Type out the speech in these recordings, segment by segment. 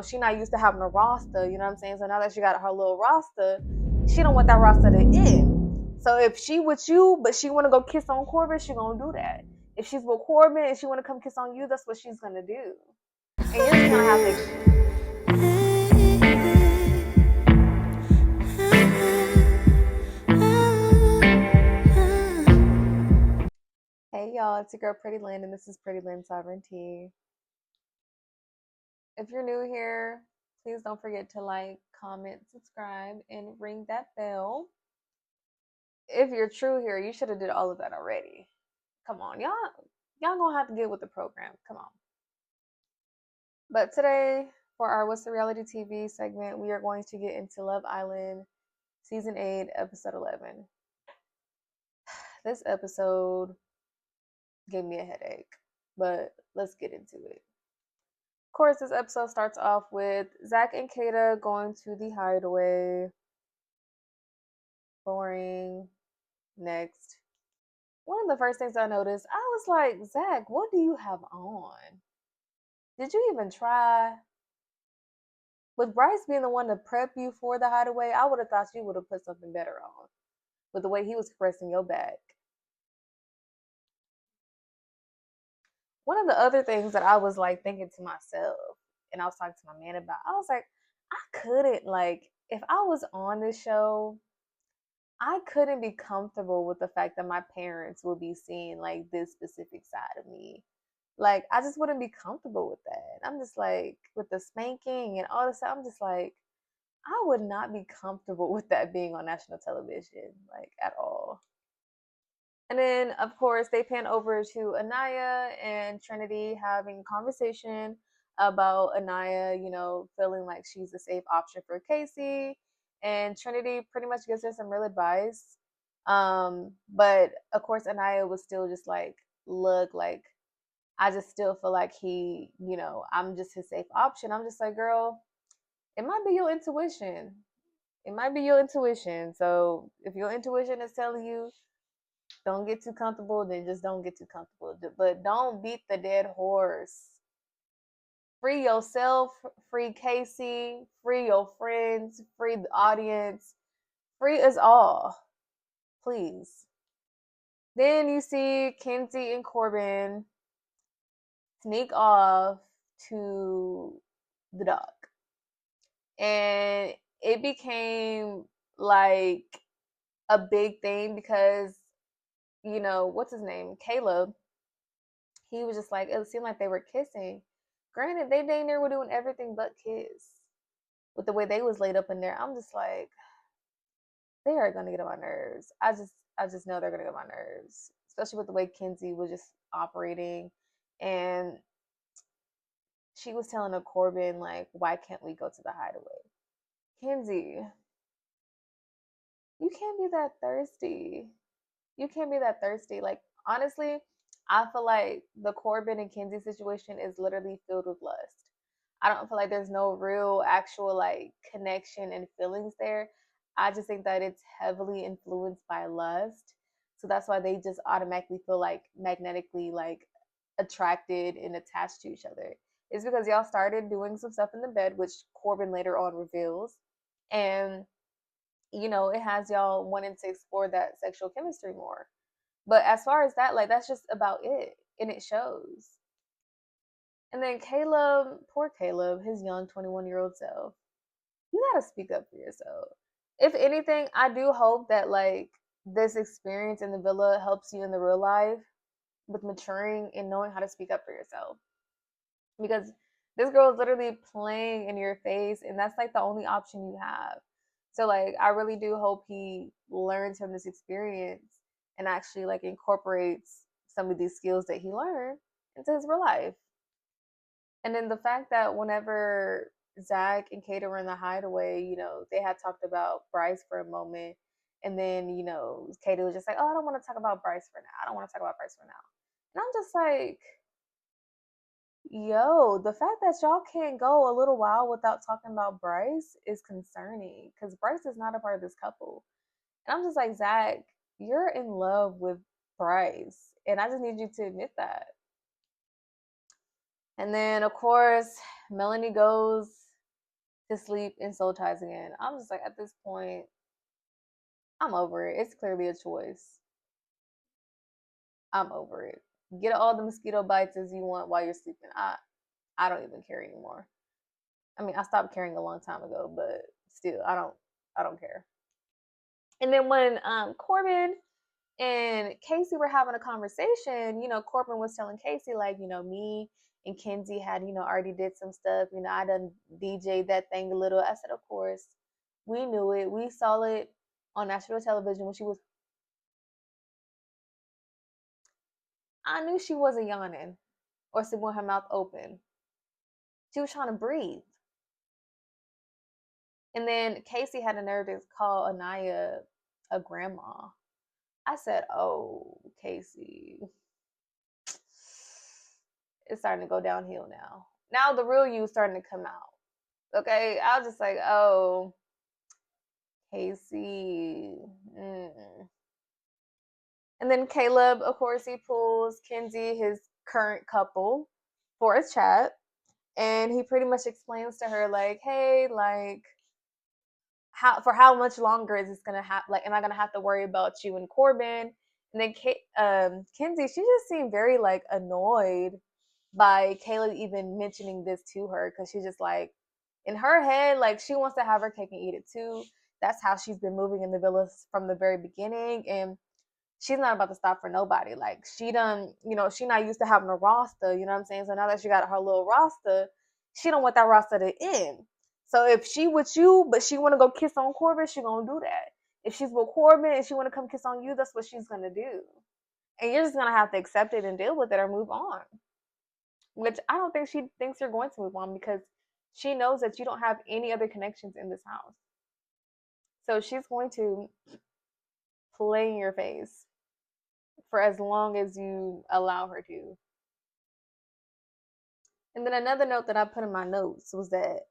she not used to having a roster, you know what I'm saying? So now that she got her little roster, she don't want that roster to end. So if she with you, but she want to go kiss on Corbin, she gonna do that. If she's with Corbin and she want to come kiss on you, that's what she's gonna do. And you're just gonna have to. Hey y'all, it's your girl Pretty Lynn, and this is Pretty Lynn Sovereignty. If you're new here, please don't forget to like, comment, subscribe, and ring that bell. If you're true here, you should have did all of that already. Come on, y'all gonna have to get with the program. Come on. But today, for our What's the Reality TV segment, we are going to get into Love Island Season 8, Episode 11. This episode gave me a headache, but let's get into it. Of course, this episode starts off with Zach and Kata going to the hideaway. Boring. Next. One of the first things I noticed, I was like, Zach, what do you have on? Did you even try? With Bryce being the one to prep you for the hideaway, I would have thought you would have put something better on. With the way he was caressing your back. One of the other things that I was like thinking to myself, and I was talking to my man about, I was like, I couldn't, like, if I was on this show, I couldn't be comfortable with the fact that my parents would be seeing like this specific side of me. Like, I just wouldn't be comfortable with that. I'm just like, with the spanking and all this stuff, I'm just like, I would not be comfortable with that being on national television, like, at all. And then, of course, they pan over to Anaya and Trinity having a conversation about Anaya, feeling like she's a safe option for Casey. And Trinity pretty much gives her some real advice. But of course, Anaya was still just like, look, like, I just still feel like I'm just his safe option. I'm just like, girl, it might be your intuition. It might be your intuition. So if your intuition is telling you don't get too comfortable, then just don't get too comfortable. But don't beat the dead horse. Free yourself, free Casey, free your friends, free the audience, free us all. Please. Then you see Kenzie and Corbin sneak off to the dock. And it became like a big thing because, what's his name? Caleb. He was just like, it seemed like they were kissing. Granted, they dang near were doing everything but kiss. With the way they was laid up in there, I'm just like, they are gonna get on my nerves. I just know they're gonna get on my nerves. Especially with the way Kenzie was just operating. And she was telling a Corbin, like, why can't we go to the hideaway? Kenzie, you can't be that thirsty. You can't be that thirsty. Like, honestly, I feel like the Corbin and Kenzie situation is literally filled with lust. I don't feel like there's no real actual like connection and feelings there. I just think that it's heavily influenced by lust. So that's why they just automatically feel like magnetically like attracted and attached to each other. It's because y'all started doing some stuff in the bed, which Corbin later on reveals. And it has y'all wanting to explore that sexual chemistry more. But as far as that, like, that's just about it. And it shows. And then Caleb, poor Caleb, his young 21-year-old self, you gotta speak up for yourself. If anything, I do hope that, like, this experience in the villa helps you in the real life with maturing and knowing how to speak up for yourself. Because this girl is literally playing in your face, and that's, like, the only option you have. So, like, I really do hope he learns from this experience and actually, like, incorporates some of these skills that he learned into his real life. And then the fact that whenever Zach and Kata were in the hideaway, they had talked about Bryce for a moment. And then, Kata was just like, oh, I don't want to talk about Bryce for now. I don't want to talk about Bryce for now. And I'm just like, yo, the fact that y'all can't go a little while without talking about Bryce is concerning because Bryce is not a part of this couple. And I'm just like, Zach, you're in love with Bryce. And I just need you to admit that. And then, of course, Melanie goes to sleep in soul ties again. I'm just like, at this point, I'm over it. It's clearly a choice. I'm over it. Get all the mosquito bites as you want while you're sleeping. I don't even care anymore. I mean, I stopped caring a long time ago, but still, I don't care. And then when Corbin and Casey were having a conversation, Corbin was telling Casey, like, me and Kenzie had, already did some stuff. I done DJ that thing a little. I said, of course, we knew it. We saw it on Nashville television when she was. I knew she wasn't yawning or sleeping with her mouth open. She was trying to breathe. And then Casey had a nerve to call Anaya a grandma. I said, oh, Casey, it's starting to go downhill now. Now the real you is starting to come out. Okay, I was just like, oh, Casey. And then Caleb, of course, he pulls Kenzie, his current couple, for a chat. And he pretty much explains to her, like, hey, like, how much longer is this gonna have? Like, am I gonna have to worry about you and Corbin? And then Kenzie, she just seemed very like annoyed by Caleb even mentioning this to her, because she's just like, in her head, like, she wants to have her cake and eat it too. That's how she's been moving in the villas from the very beginning, and she's not about to stop for nobody. Like, she done, she not used to having a roster, you know what I'm saying? So now that she got her little roster, she don't want that roster to end. So if she with you, but she want to go kiss on Corbin, she gonna do that. If she's with Corbin and she want to come kiss on you, that's what she's gonna do. And you're just gonna have to accept it and deal with it or move on. Which I don't think she thinks you're going to move on, because she knows that you don't have any other connections in this house. So she's going to play in your face for as long as you allow her to. And then another note that I put in my notes was that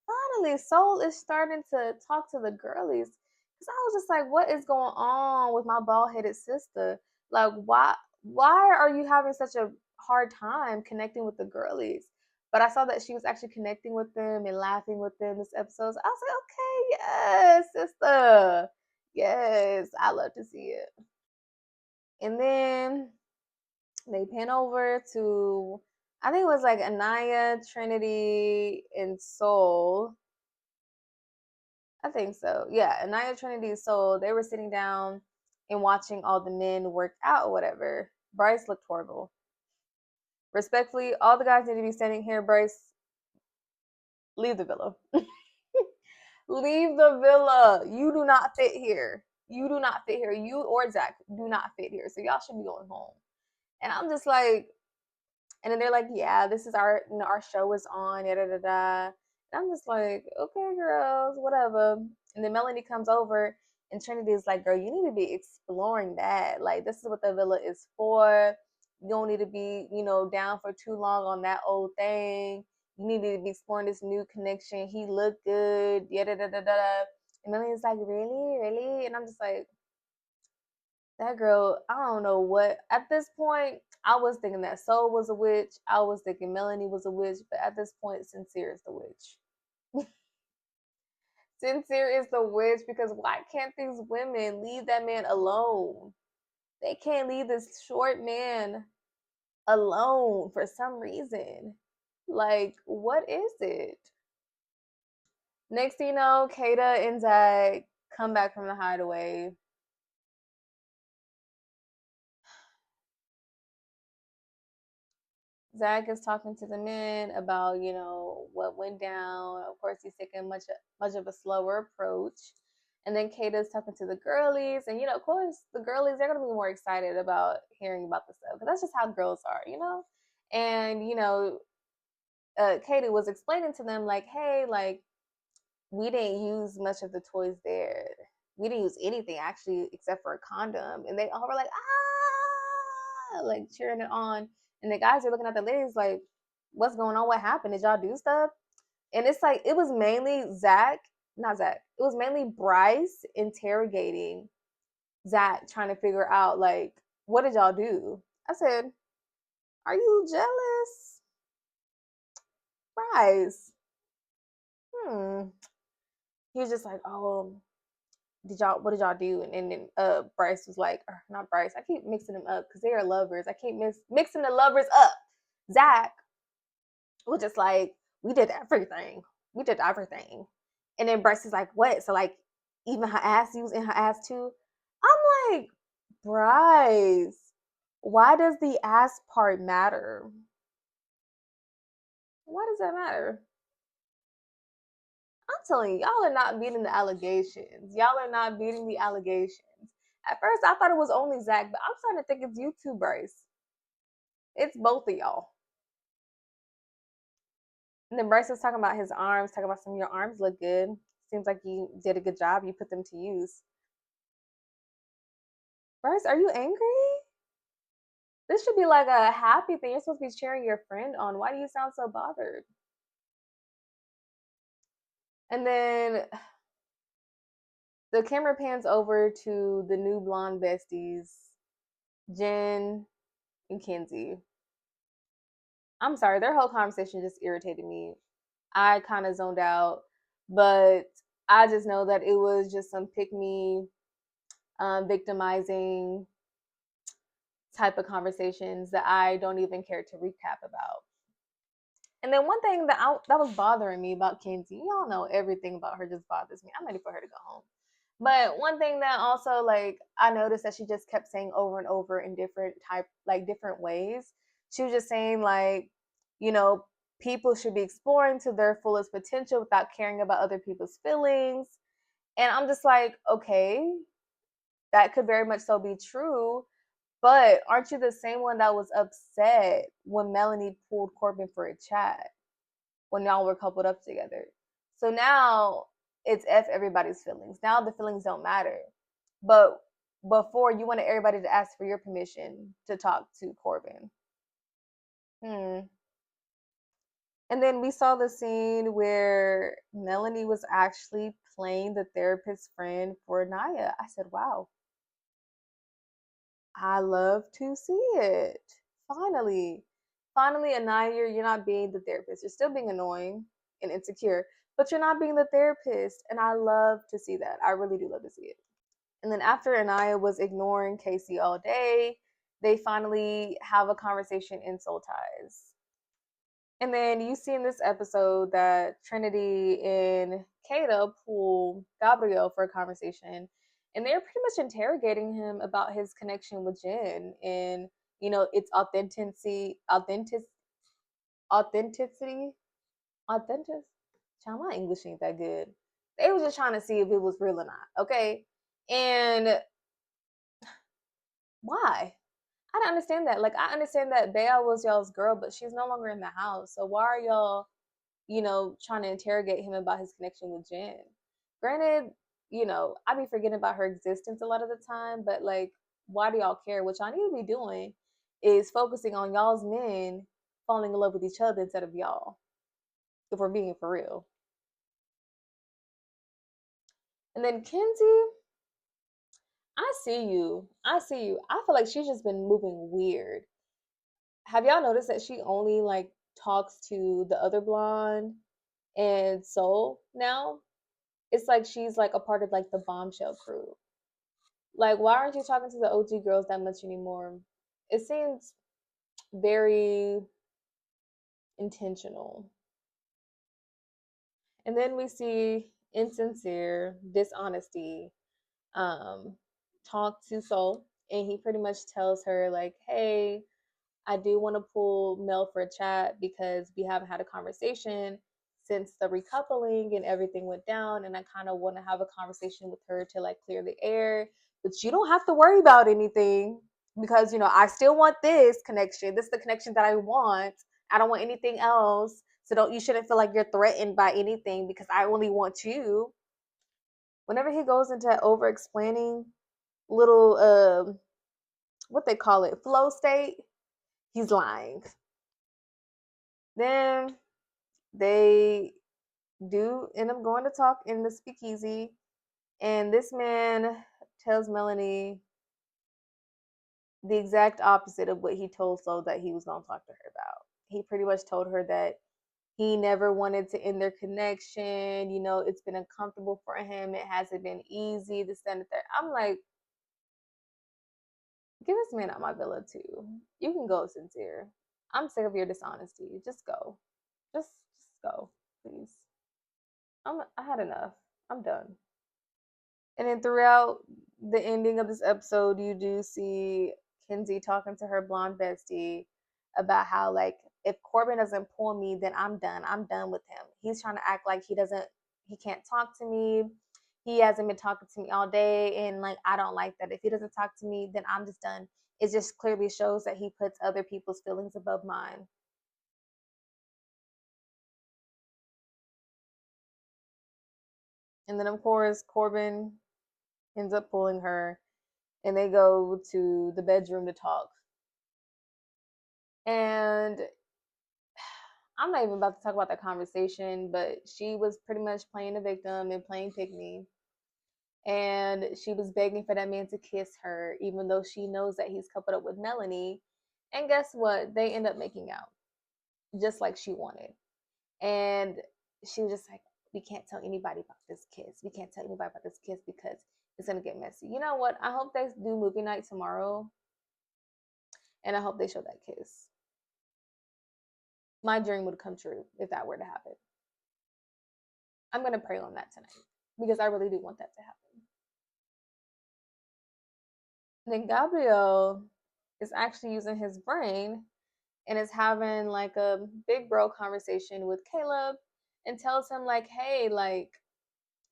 finally Soul is starting to talk to the girlies. Because I was just like, what is going on with my bald headed sister? Like, why are you having such a hard time connecting with the girlies? But I saw that she was actually connecting with them and laughing with them this episode. So I was like, okay, yes, sister. Yes, I love to see it. And then they pan over to, I think it was like Anaya, Trinity, and Soul. I think so. Yeah, Anaya, Trinity, Soul. They were sitting down and watching all the men work out or whatever. Bryce looked horrible. Respectfully, all the guys need to be standing here. Bryce, leave the villa. Leave the villa. You do not fit here. You do not fit here. You or Zach do not fit here. So y'all should be going home. And I'm just like, and then they're like, yeah, this is our, our show is on, da da da da. And I'm just like, okay, girls, whatever. And then Melanie comes over, and Trinity is like, girl, you need to be exploring that. Like, this is what the villa is for. You don't need to be, down for too long on that old thing. You need to be exploring this new connection. He looked good, da da da da da. And Melanie's like, really, really? And I'm just like, that girl, I don't know what. At this point, I was thinking that Soul was a witch. I was thinking Melanie was a witch. But at this point, Sincere is the witch. Sincere is the witch, because why can't these women leave that man alone? They can't leave this short man alone for some reason. Like, what is it? Next thing you know, Kata and Zach come back from the hideaway. Zach is talking to the men about, what went down. Of course, he's taking much of a slower approach. And then Kata's talking to the girlies, and of course, the girlies, they're gonna be more excited about hearing about the stuff, because that's just how girls are. And Kata was explaining to them, like, hey, like, we didn't use much of the toys there. We didn't use anything actually except for a condom, and they all were like, like cheering it on. And the guys are looking at the ladies like, what's going on? What happened? Did y'all do stuff? And it's like, it was mainly not Zach. It was mainly Bryce interrogating Zach, trying to figure out, like, what did y'all do? I said, are you jealous? Bryce. He was just like, oh, what did y'all do? And then Bryce was like, or not Bryce, I keep mixing them up because they are lovers. I keep mixing the lovers up. Zach was just like, we did everything. We did everything. And then Bryce is like, what? So like, even her ass, you was in her ass too? I'm like, Bryce, why does the ass part matter? Why does that matter? I'm telling you, y'all are not beating the allegations. Y'all are not beating the allegations. At first, I thought it was only Zach, but I'm starting to think it's you too, Bryce. It's both of y'all. And then Bryce was talking about his arms, talking about some of your arms look good. Seems like you did a good job. You put them to use. Bryce, are you angry? This should be like a happy thing. You're supposed to be cheering your friend on. Why do you sound so bothered? And then the camera pans over to the new blonde besties, Jen and Kenzie. I'm sorry, their whole conversation just irritated me. I kind of zoned out, but I just know that it was just some pick me, victimizing type of conversations that I don't even care to recap about. And then one thing that was bothering me about Kenzie, y'all know everything about her just bothers me. I'm ready for her to go home. But one thing that also like I noticed that she just kept saying over and over in different ways. She was just saying like, you know, people should be exploring to their fullest potential without caring about other people's feelings. And I'm just like, okay, that could very much so be true. But aren't you the same one that was upset when Melanie pulled Corbin for a chat when y'all were coupled up together? So now it's F everybody's feelings. Now the feelings don't matter. But before you wanted everybody to ask for your permission to talk to Corbin. Hmm. And then we saw the scene where Melanie was actually playing the therapist friend for Naya. I said, wow, I love to see it. Finally. Finally, Anaya, you're not being the therapist. You're still being annoying and insecure, but you're not being the therapist. And I love to see that. I really do love to see it. And then after Anaya was ignoring Casey all day, they finally have a conversation in Soul Ties. And then you see in this episode that Trinity and Kata pull Gabriel for a conversation, and they're pretty much interrogating him about his connection with Jen and its authenticity. Child, my English ain't that good. They were just trying to see if it was real or not, okay? And why? I don't understand that. Like, I understand that Bea was y'all's girl, but she's no longer in the house. So why are y'all trying to interrogate him about his connection with Jen? Granted, I be forgetting about her existence a lot of the time, but like, why do y'all care? What y'all need to be doing is focusing on y'all's men falling in love with each other instead of y'all, if we're being for real. And then Kenzie, I see you. I see you. I feel like she's just been moving weird. Have y'all noticed that she only like talks to the other blonde and Soul now? It's like she's like a part of like the bombshell crew. Like, why aren't you talking to the OG girls that much anymore? It seems very intentional. And then we see insincere dishonesty um talk to Soul, and he pretty much tells her like, hey, I do want to pull Mel for a chat because we haven't had a conversation since the recoupling and everything went down. And I kind of want to have a conversation with her to like clear the air. But you don't have to worry about anything because, I still want this connection. This is the connection that I want. I don't want anything else. So you shouldn't feel like you're threatened by anything because I only want you. Whenever he goes into over explaining little, what they call it, flow state, he's lying. Then they do end up going to talk in the speakeasy, and this man tells Melanie the exact opposite of what he told Soul that he was going to talk to her about. He pretty much told her that he never wanted to end their connection. You know, it's been uncomfortable for him. It hasn't been easy to stand there. I'm like, get this man out my villa too. You can go, Sincere. I'm sick of your dishonesty. Just go. Just go, please. I had enough. I'm done. And then throughout the ending of this episode, you do see Kenzie talking to her blonde bestie about how, like, if Corbin doesn't pull me, then I'm done. I'm done with him. He's trying to act like he can't talk to me. He hasn't been talking to me all day, and like I don't like that. If he doesn't talk to me, then I'm just done. It just clearly shows that he puts other people's feelings above mine. And then of course Corbin ends up pulling her, and they go to the bedroom to talk. And I'm not even about to talk about that conversation, but she was pretty much playing the victim and playing pick me. And she was begging for that man to kiss her, even though she knows that he's coupled up with Melanie. And guess what? They end up making out, just like she wanted. And she was just like, we can't tell anybody about this kiss. We can't tell anybody about this kiss because it's going to get messy. You know what? I hope they do movie night tomorrow. And I hope they show that kiss. My dream would come true if that were to happen. I'm going to pray on that tonight because I really do want that to happen. And then Gabriel is actually using his brain and is having like a big bro conversation with Caleb and tells him like, hey, like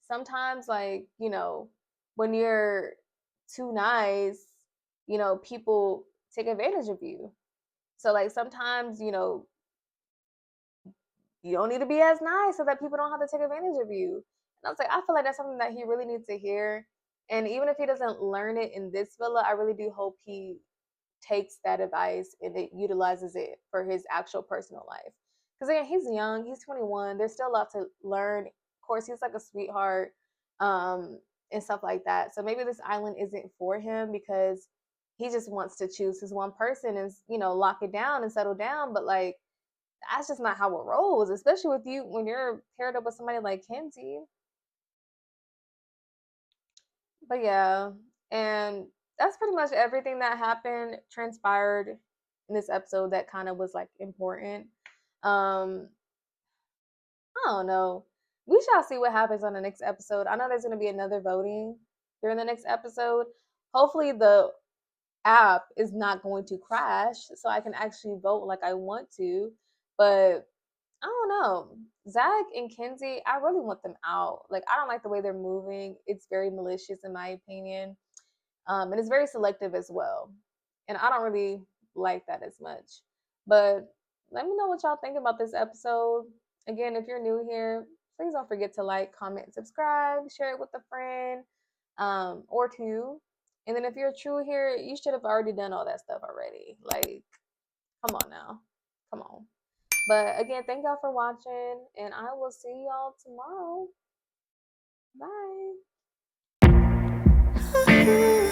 sometimes like, you know, when you're too nice, you know, people take advantage of you. So like sometimes, you know, you don't need to be as nice so that people don't have to take advantage of you. And I was like, I feel like that's something that he really needs to hear. And even if he doesn't learn it in this villa, I really do hope he takes that advice and it utilizes it for his actual personal life. Because again, he's young, he's 21. There's still a lot to learn. Of course, he's like a sweetheart, and stuff like that. So maybe this island isn't for him because he just wants to choose his one person and, you know, lock it down and settle down. But like that's just not how it rolls, especially with you when you're paired up with somebody like Kenzie. But yeah, and that's pretty much everything that happened, transpired in this episode that kind of was like important. Um, I don't know. We shall see what happens on the next episode. I know there's going to be another voting during the next episode. Hopefully, the app is not going to crash so I can actually vote like I want to. But I don't know. Zach and Kenzie, I really want them out. Like, I don't like the way they're moving. It's very malicious, in my opinion. And it's very selective as well. And I don't really like that as much. But let me know what y'all think about this episode. Again, if you're new here, please don't forget to like, comment, subscribe, share it with a friend or two. And then if you're true here, you should have already done all that stuff already. Like, come on now. Come on. But again, thank y'all for watching, and I will see y'all tomorrow. Bye.